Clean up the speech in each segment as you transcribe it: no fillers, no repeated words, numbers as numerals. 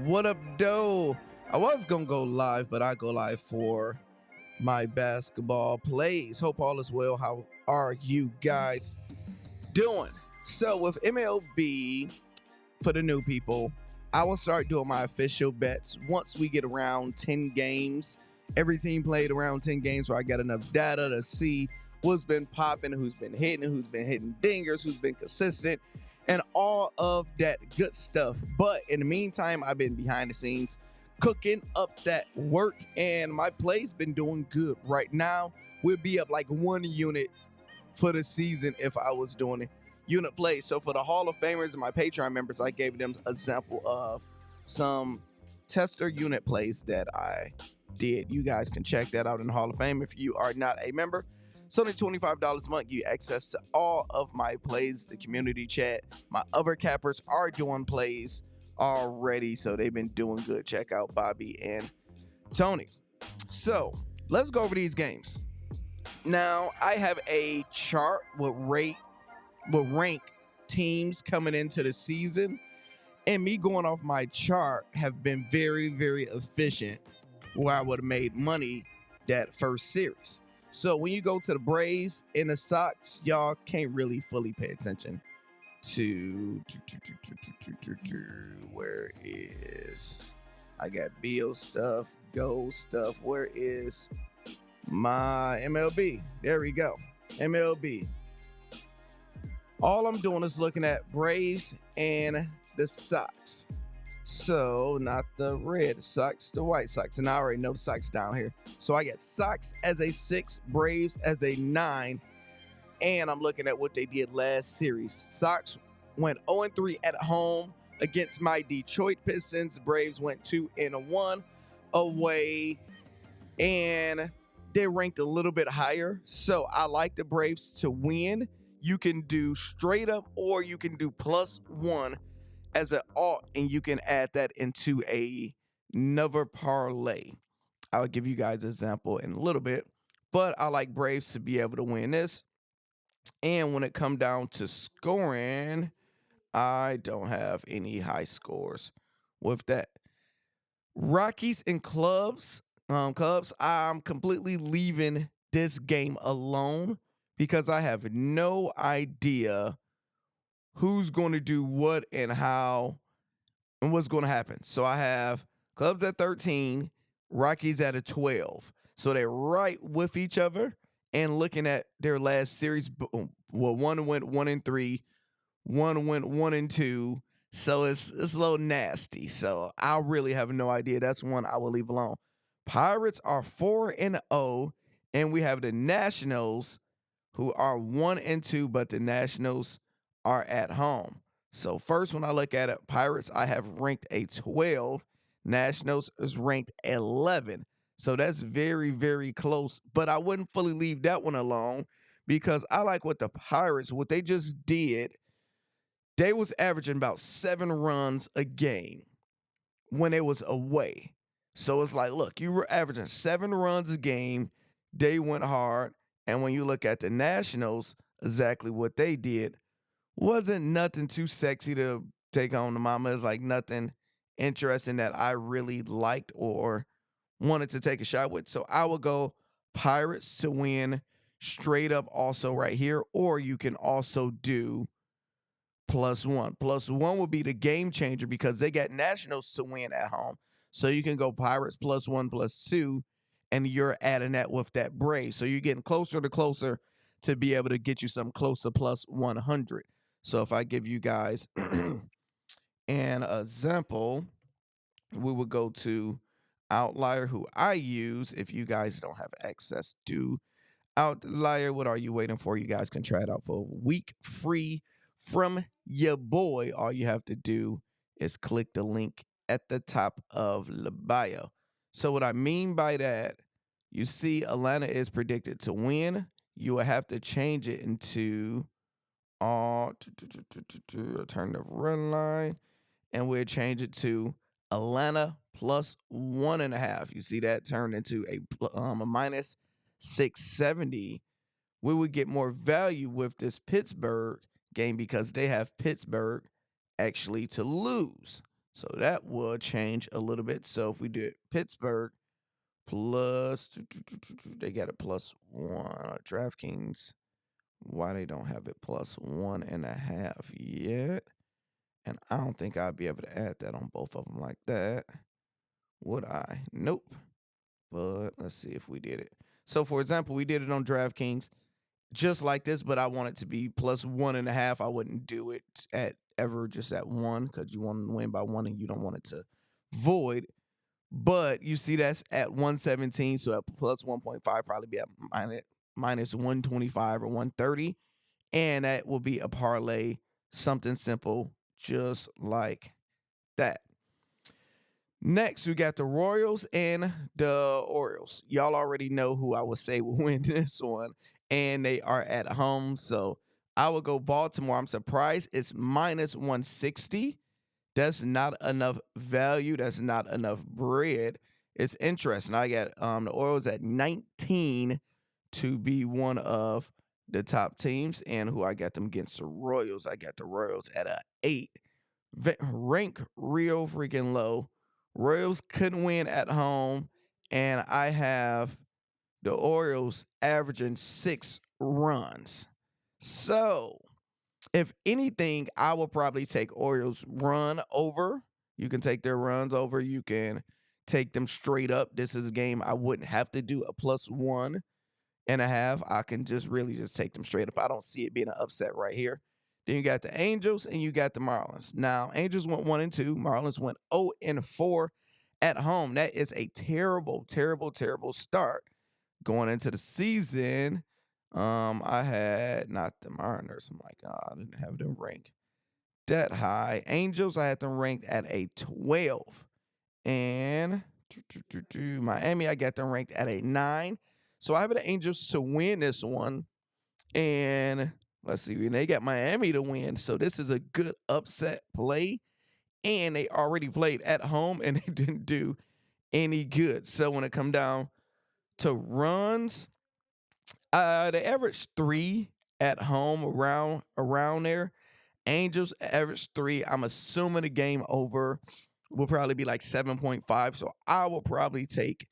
What up, doe? I was gonna go live, but I go live for my basketball plays. Hope all is well. How are you guys doing? So with MLB, for the new people, I will start doing my official bets once we get around 10 games. Every team played around 10 games where I got enough data to see what's been popping, who's been hitting dingers, who's been consistent, and all of that good stuff. But in the meantime, I've been behind the scenes cooking up that work, and my play's been doing good. Right now, we'll be up like 1 unit for the season if I was doing it unit plays. So for the Hall of Famers and my Patreon members, I gave them a sample of some tester unit plays that I did. You guys can check that out in the Hall of Fame if you are not a member. It's only $25 a month. You access to all of my plays, the community chat. My other cappers are doing plays already, so they've been doing good. Check out Bobby and Tony. So let's go over these games. Now I have a chart with rank teams coming into the season, and me going off my chart have been very, very efficient where I would have made money that first series. So when you go to the Braves and the Sox, y'all can't really fully pay attention to where is I got Bill stuff, Go stuff. Where is my MLB? There we go. MLB. All I'm doing is looking at Braves and the Sox. So not the Red Sox, the White Sox. And I already know the Sox down here. So I get Sox as a 6, Braves as a 9. And I'm looking at what they did last series. Sox went 0-3 at home against my Detroit Pistons. Braves went 2-1 away. And they ranked a little bit higher. So I like the Braves to win. You can do straight up or you can do +1 as an alt, and you can add that into another parlay. I'll give you guys an example in a little bit, but I like Braves to be able to win this. And when it comes down to scoring, I don't have any high scores with that. Rockies and Cubs, I'm completely leaving this game alone because I have no idea who's going to do what and how and what's going to happen. So I have Cubs at 13, Rockies at a 12. So they're right with each other. And looking at their last series, well, one went 1-3, one went 1-2. So it's a little nasty. So I really have no idea. That's one I will leave alone. Pirates are 4-0, and we have the Nationals who are 1-2, but the Nationals are at home. So first, when I look at it, Pirates, I have ranked a 12. Nationals is ranked 11. So that's very, very close. But I wouldn't fully leave that one alone because I like what the Pirates, what they just did. They was averaging about 7 runs a game when it was away. So it's like, look, you were averaging 7 runs a game. They went hard. And when you look at the Nationals, exactly what they did wasn't nothing too sexy to take on the mama. It's like nothing interesting that I really liked or wanted to take a shot with. So I will go Pirates to win straight up also right here. Or you can also do +1. +1 will be the game changer because they got Nationals to win at home. So you can go Pirates +1, +2, and you're adding that with that Brave. So you're getting closer to be able to get you something close to +100. So if I give you guys an example, we would go to Outlier, who I use. If you guys don't have access to Outlier, what are you waiting for? You guys can try it out for a week free from your boy. All you have to do is click the link at the top of the bio. So what I mean by that, you see Atlanta is predicted to win. You will have to change it into alternative run line, and we'll change it to Atlanta +1.5. You see that turned into a -670. We would get more value with this Pittsburgh game because they have Pittsburgh actually to lose. So that will change a little bit. So if we did Pittsburgh plus, they got it +1. DraftKings, why they don't have it +1.5 yet? And I don't think I'd be able to add that on both of them like that. Would I? Nope. But let's see if we did it. So for example, we did it on DraftKings just like this, but I want it to be +1.5. I wouldn't do it at ever just at 1 because you want to win by 1 and you don't want it to void. But you see that's at 117, so at +1.5 probably be at minus 125 or 130. And that will be a parlay, something simple just like that. Next, we got the Royals and the Orioles. Y'all already know who I would say will win this one, and they are at home. So I would go Baltimore. I'm surprised it's minus 160. That's not enough value. That's not enough bread. It's interesting. I got the Orioles at 19 to be one of the top teams, and who I got them against the Royals. I got the Royals at a 8. Rank real freaking low. Royals couldn't win at home, and I have the Orioles averaging 6 runs. So, if anything, I will probably take Orioles run over. You can take their runs over. You can take them straight up. This is a game I wouldn't have to do a +1.5. I can just take them straight up. I don't see it being an upset right here. Then you got the Angels and you got the Marlins. Now, Angels went 1-2. Marlins went 0-4 at home. That is a terrible, terrible, terrible start going into the season. I had not the Mariners. I'm like, I didn't have them ranked that high. Angels, I had them ranked at a 12. And Miami, I got them ranked at a 9. So I have the Angels to win this one. And let's see, and they got Miami to win. So this is a good upset play. And they already played at home and they didn't do any good. So when it come down to runs, they averaged 3 at home around there. Angels averaged 3. I'm assuming the game over will probably be like 7.5. So I will probably take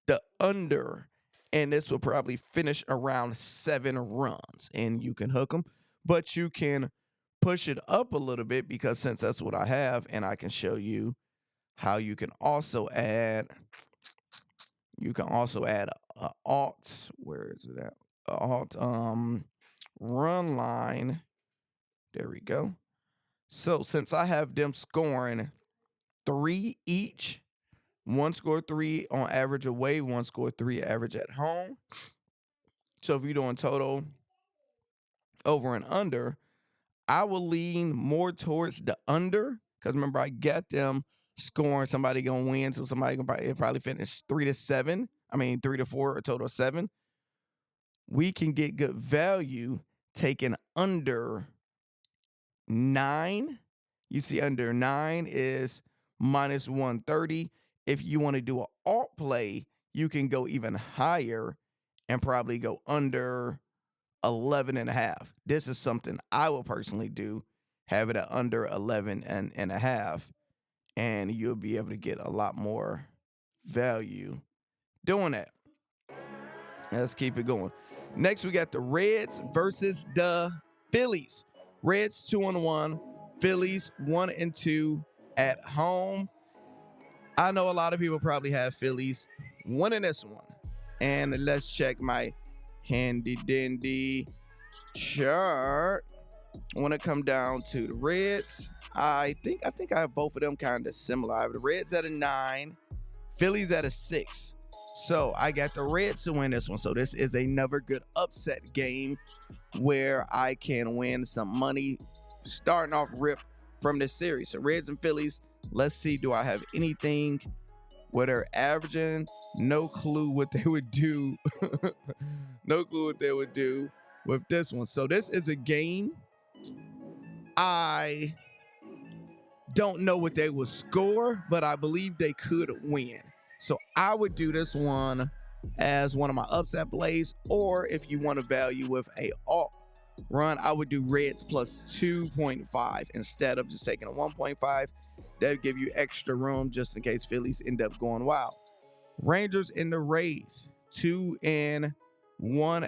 the under, and this will probably finish around 7 runs, and you can hook them, but you can push it up a little bit because since that's what I have, and I can show you how you can also add. You can also add a alt. Where is it at? Alt run line. There we go. So since I have them scoring 3 each, one scored 3 on average away, one scored 3 average at home. So if you're doing total over and under, I will lean more towards the under because remember I got them scoring. Somebody gonna win, so somebody gonna probably finish 3-7. I mean 3-4, a total of 7. We can get good value taking under 9. You see, under 9 is minus 130. If you want to do an alt play, you can go even higher and probably go under 11.5. This is something I will personally do. Have it at under 11.5, and you'll be able to get a lot more value doing that. Let's keep it going. Next, we got the Reds versus the Phillies. Reds 2-1, Phillies 1-2 at home. I know a lot of people probably have Phillies winning this one. And let's check my handy dandy chart. When it come down to the Reds, I think I have both of them kind of similar. I have the Reds at a 9, Phillies at a 6. So I got the Reds to win this one. So this is another good upset game where I can win some money starting off rip from this series. So Reds and Phillies, let's see, do I have anything where they're averaging? No clue what they would do. No clue what they would do with this one. So this is a game I don't know what they would score, but I believe they could win. So I would do this one as one of my upset plays, or if you want to value with a alt run, I would do Reds plus 2.5 instead of just taking a 1.5. That give you extra room just in case Phillies end up going wild. Rangers and the Rays, 2-1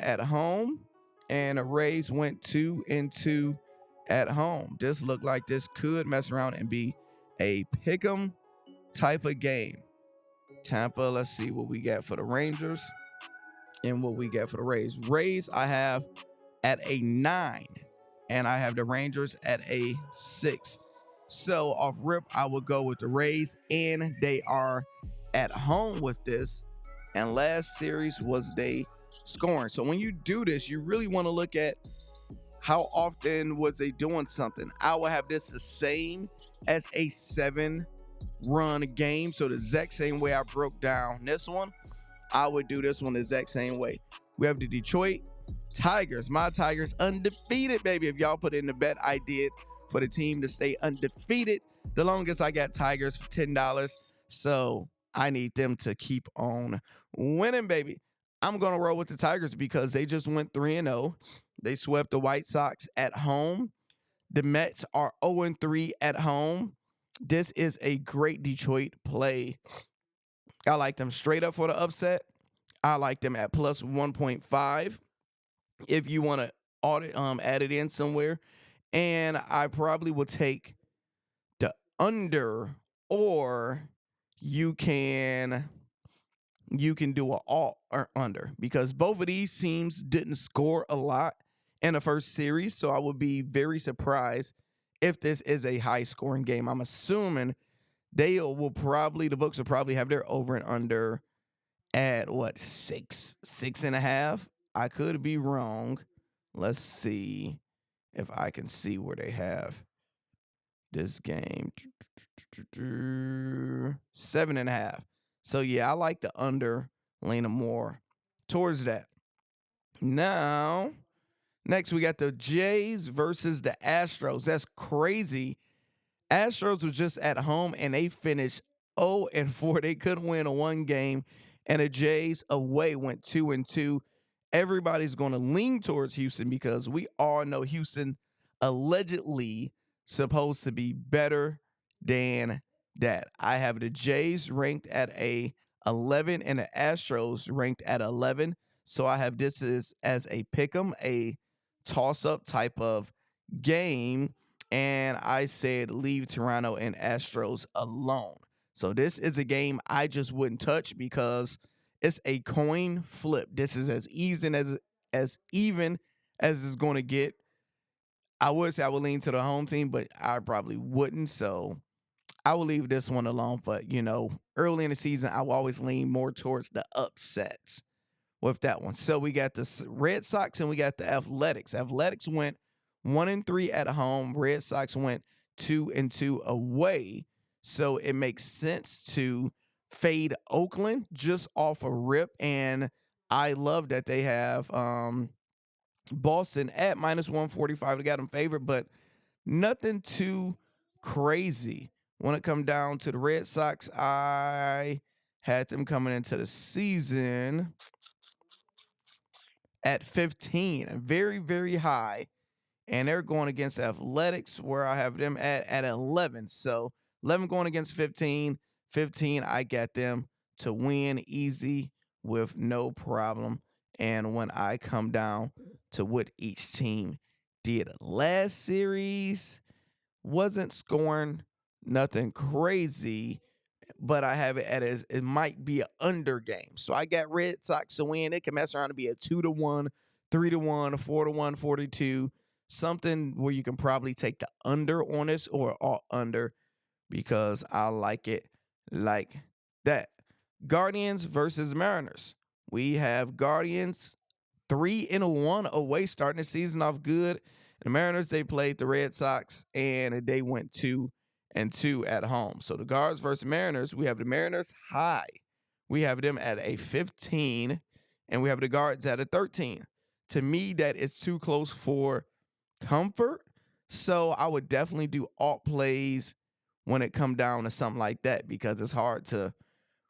at home, and the Rays went 2-2 at home. This looked like this could mess around and be a pick'em type of game. Tampa, let's see what we got for the Rangers and what we got for the Rays. Rays, I have at a 9, and I have the Rangers at a 6. So off rip, I will go with the Rays, and they are at home with this. And last series was they scoring. So when you do this, you really want to look at how often was they doing something. I will have this the same as a 7-run game. So the exact same way I broke down this one, I would do this one the exact same way. We have the Detroit Tigers. My Tigers undefeated, baby. If y'all put in the bet I did for the team to stay undefeated, the longest I got Tigers for $10. So I need them to keep on winning, baby. I'm going to roll with the Tigers because they just went 3-0. They swept the White Sox at home. The Mets are 0-3 at home. This is a great Detroit play. I like them straight up for the upset. I like them at plus 1.5 if you want to add it in somewhere. And I probably will take the under, or you can do an alt or under, because both of these teams didn't score a lot in the first series. So I would be very surprised if this is a high scoring game. I'm assuming the books will probably have their over and under at what, 6.5. I could be wrong. Let's see if I can see where they have this game. 7.5. So yeah, I like the under, leaning more towards that. Now, next we got the Jays versus the Astros. That's crazy. Astros was just at home and they finished 0-4. They couldn't win a one game, and the Jays away went 2-2. Everybody's going to lean towards Houston because we all know Houston allegedly supposed to be better than that. I have the Jays ranked at a 11 and the Astros ranked at 11. So I have this as a pick'em, a toss-up type of game. And I said leave Toronto and Astros alone. So this is a game I just wouldn't touch because it's a coin flip. This is as even as it's going to get. I would say I would lean to the home team, but I probably wouldn't. So I will leave this one alone. But, early in the season, I will always lean more towards the upsets with that one. So we got the Red Sox and we got the Athletics. Athletics went 1-3 at home. Red Sox went 2-2 away. So it makes sense to fade Oakland just off a rip. And I love that they have Boston at minus 145. They got them favored, but nothing too crazy. When it come down to the Red Sox, I had them coming into the season at 15, very, very high. And they're going against Athletics, where I have them at 11. So 11 going against 15. 15, I got them to win easy with no problem. And when I come down to what each team did last series, wasn't scoring nothing crazy, but I have it as it might be an under game. So I got Red Sox to win. It can mess around to be a 2-1, 3-1, 4-1, 42. Something where you can probably take the under on this or all under, because I like it like that. Guardians versus Mariners. We have Guardians 3-1 away, starting the season off good. The Mariners, they played the Red Sox and they went 2-2 at home. So the Guards versus Mariners, we have the Mariners high. We have them at a 15 and we have the Guards at a 13. To me, that is too close for comfort. So I would definitely do alt plays when it come down to something like that, because it's hard to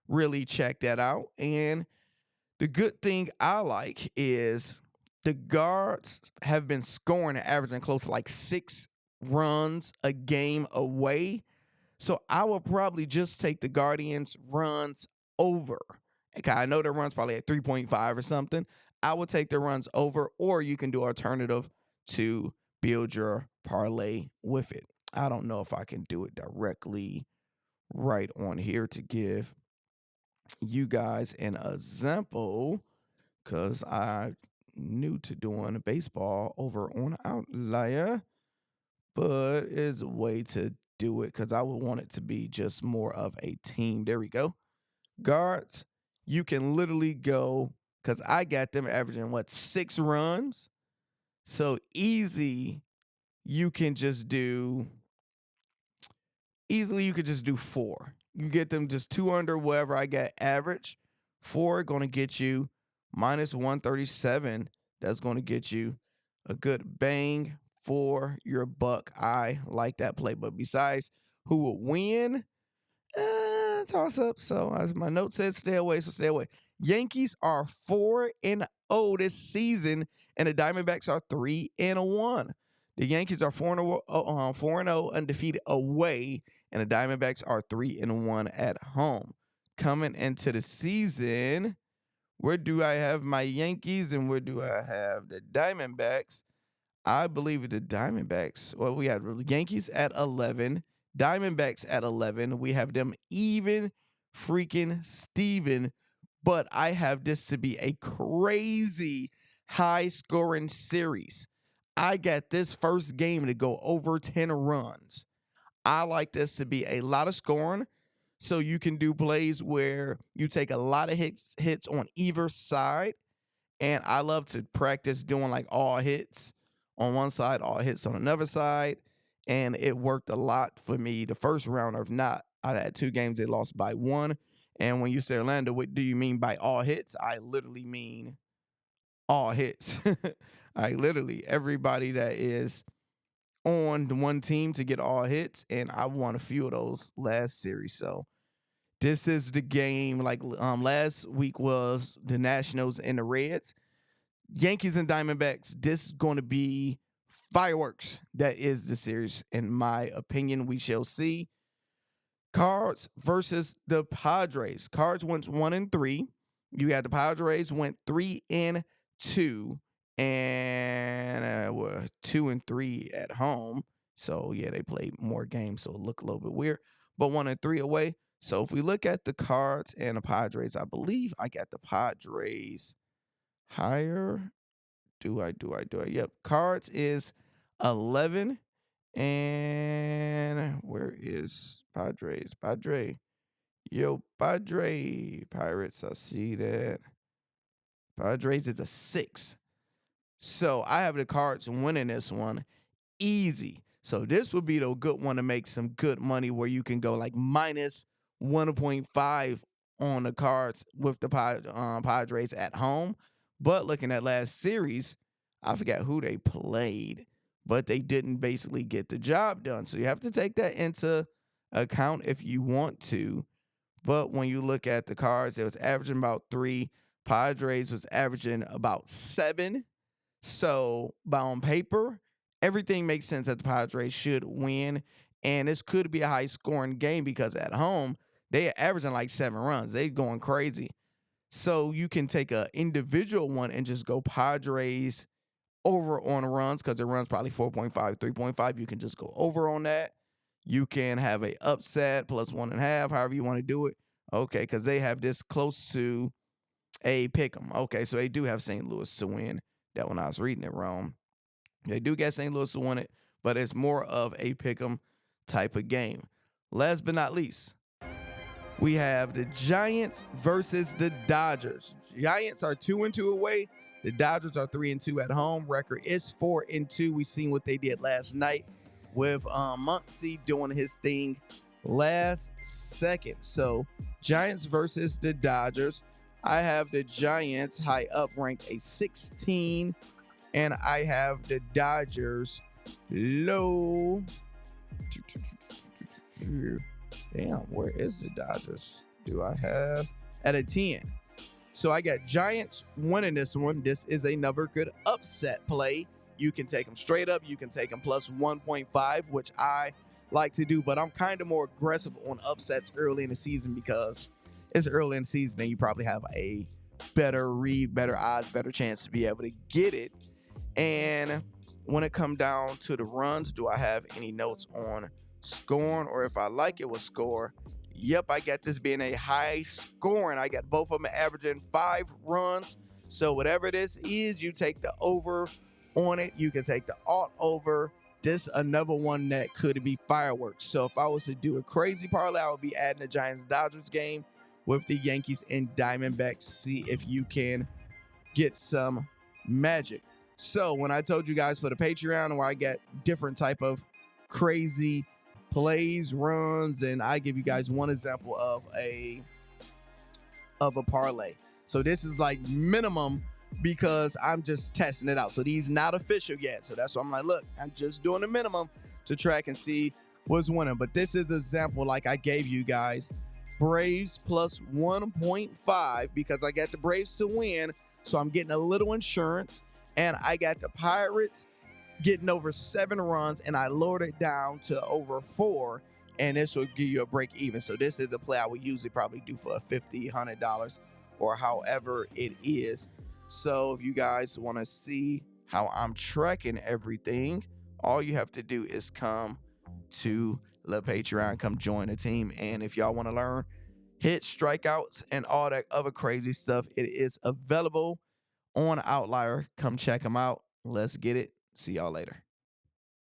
really check that out. And the good thing I like is the Guards have been scoring and averaging close to like 6 runs a game away. So I will probably just take the Guardians runs over. Okay, I know their runs probably at 3.5 or something. I will take the runs over, or you can do alternative to build your parlay with it. I don't know if I can do it directly right on here to give you guys an example, because I new to doing baseball over on Outlier, but it's a way to do it because I would want it to be just more of a team. There we go. Guards, you can literally go, because I got them averaging 6 runs. So easy, you can just do easily you could just do 4. You get them just 2 under wherever I got average. 4 going to get you minus 137. That's going to get you a good bang for your buck. I like that play. But besides who will win, toss up. So as my note says, stay away. So stay away. Yankees are 4-0 this season, and the Diamondbacks are 3-1. The Yankees are 4-0 undefeated away, and the Diamondbacks are 3-1 at home. Coming into the season, where do I have my Yankees and where do I have the Diamondbacks? I believe the Diamondbacks. Well, we have Yankees at 11, Diamondbacks at 11. We have them even freaking Steven, but I have this to be a crazy high scoring series. I got this first game to go over 10 runs. I like this to be a lot of scoring. So you can do plays where you take a lot of hits on either side. And I love to practice doing like all hits on one side, all hits on another side. And it worked a lot for me the first round. Or if not, I had 2 games they lost by 1. And when you say, Orlando, what do you mean by all hits? I literally mean all hits. I literally, everybody that is on the one team to get all hits. And I won a few of those last series. So this is the game. Like last week was the Nationals and the Reds. Yankees and Diamondbacks. This is going to be fireworks. That is the series, in my opinion. We shall see. Cards versus the Padres. Cards went 1-3. You got the Padres went 3-2, and 2-3 at home. So yeah, they played more games, so it looked a little bit weird. But 1-3 away. So if we look at the Cards and the Padres, I believe I got the Padres higher. Do I? Yep. Cards is 11. And where is Padres? Yo, Pirates. I see that. Padres is a 6. So I have the Cards winning this one easy. So this would be the good one to make some good money, where you can go like minus 1.5 on the Cards with the Padres at home. But looking at last series, I forgot who they played, but they didn't basically get the job done. So you have to take that into account if you want to. But when you look at the Cards, it was averaging about 3. Padres was averaging about 7. So by on paper, everything makes sense that the Padres should win. And this could be a high scoring game because at home, they're averaging like 7 runs. They're going crazy. So you can take an individual one and just go Padres over on runs, because it runs probably 4.5, 3.5. You can just go over on that. You can have a upset plus 1.5, however you want to do it. Okay, because they have this close to a pick 'em. Okay, so they do have St. Louis to win. That when I was reading it wrong. They do get St. Louis to win it, but it's more of a pick 'em type of game. Last but not least, we have the Giants versus the Dodgers. Giants are 2-2 away. The Dodgers are 3-2 at home. Record is 4-2. We seen what they did last night with Muncy doing his thing last second. So Giants versus the Dodgers. I have the Giants high up, ranked a 16, and I have the Dodgers low. Damn, where is the Dodgers? Do I have at a 10? So I got Giants winning this one. This is another good upset play. You can take them straight up. You can take them plus 1.5, which I like to do, but I'm kind of more aggressive on upsets early in the season because it's early in the season and you probably have a better read, better odds, better chance to be able to get it. And when it come down to the runs, do I have any notes on scoring or if I like it with score? Yep, I got this being a high scoring. I got both of them averaging 5 runs. So whatever this is, you take the over on it. You can take the alt over. This another one that could be fireworks. So if I was to do a crazy parlay, I would be adding the Giants-Dodgers game with the Yankees and Diamondbacks. See if you can get some magic. So when I told you guys for the Patreon where I get different type of crazy plays, runs, and I give you guys one example of a parlay. So this is like minimum because I'm just testing it out. So these not official yet. So that's why I'm like, look, I'm just doing the minimum to track and see what's winning. But this is an example like I gave you guys. Braves plus 1.5 because I got the Braves to win. So I'm getting a little insurance. And I got the Pirates getting over 7 runs, and I lowered it down to over 4, and this will give you a break even. So this is a play I would usually probably do for $50, $100, or however it is. So if you guys want to see how I'm tracking everything, all you have to do is come to the Patreon, come join the team. And if y'all want to learn hit strikeouts and all that other crazy stuff, it is available on Outlier. Come check them out. Let's get it. See y'all later.